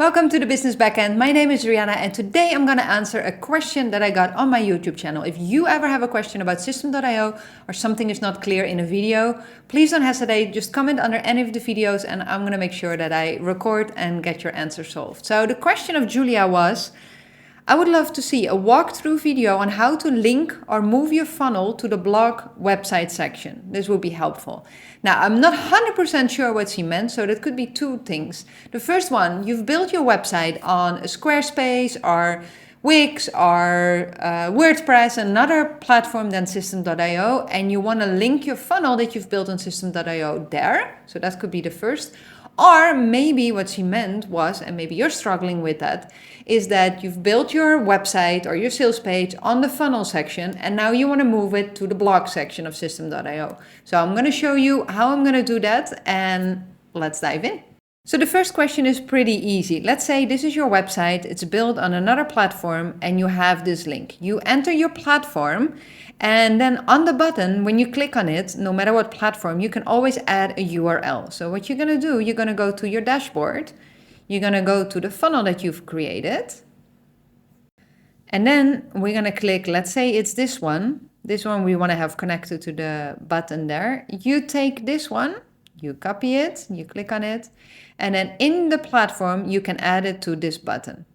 Welcome to the Business Backend. My name is Rianna and today I'm going to answer a question that I got on my YouTube channel. If you ever have a question about System.io or something is not clear in a video, please don't hesitate. Just comment under any of the videos and I'm going to make sure that I record and get your answer solved. So the question of Julia was, I would love to see a walkthrough video on how to link or move your funnel to the blog website section. This would be helpful. Now, I'm not 100% sure what she meant, so that could be two things. The first one, you've built your website on a Squarespace or Wix or WordPress, another platform than System.io, and you want to link your funnel that you've built on System.io there. So that could be the first. Or maybe what she meant was, and maybe you're struggling with that, is that you've built your website or your sales page on the funnel section and now you want to move it to the blog section of System.io. So I'm going to show you how I'm going to do that and let's dive in. So the first question is pretty easy. Let's say this is your website, it's built on another platform and you have this link. You enter your platform and then on the button, when you click on it, no matter what platform, you can always add a URL. So what you're going to do, you're going to go to your dashboard, you're going to go to the funnel that you've created. And then we're going to click, let's say it's this one. This one we want to have connected to the button there. You take this one. You copy it, you click on it, and then in the platform, you can add it to this button.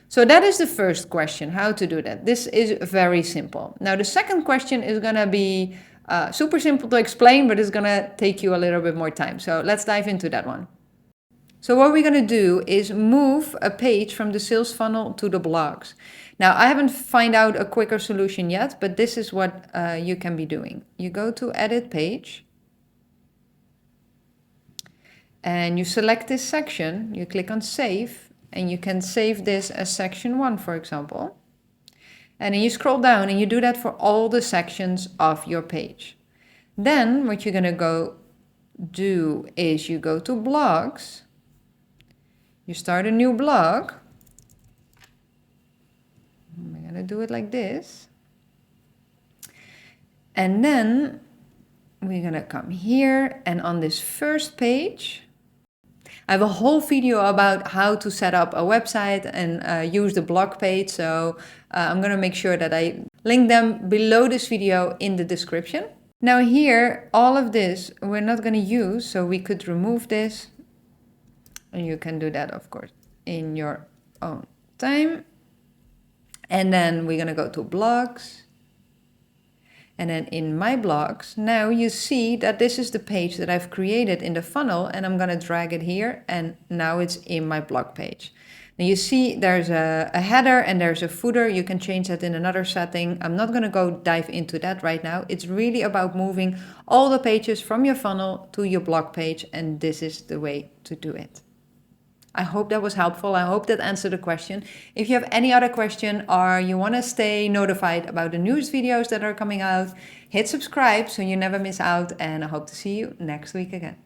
So that is the first question, how to do that. This is very simple. Now, the second question is going to be super simple to explain, but it's going to take you a little bit more time. So let's dive into that one. So what we're going to do is move a page from the sales funnel to the blogs. Now, I haven't found out a quicker solution yet, but this is what you can be doing. You go to Edit Page. And you select this section, you click on Save, and you can save this as section 1, for example. And then you scroll down and you do that for all the sections of your page. Then what you're going to go do is you go to blogs, you start a new blog. I'm going to do it like this. And then we're going to come here and on this first page, I have a whole video about how to set up a website and use the blog page. So I'm going to make sure that I link them below this video in the description. Now here, all of this we're not going to use. So we could remove this. And you can do that, of course, in your own time. And then we're going to go to blogs. And then in my blogs, now you see that this is the page that I've created in the funnel and I'm going to drag it here and now it's in my blog page. Now you see there's a header and there's a footer. You can change that in another setting. I'm not going to go dive into that right now. It's really about moving all the pages from your funnel to your blog page and this is the way to do it. I hope that was helpful. I hope that answered the question. If you have any other question or you want to stay notified about the newest videos that are coming out, hit subscribe so you never miss out and I hope to see you next week again.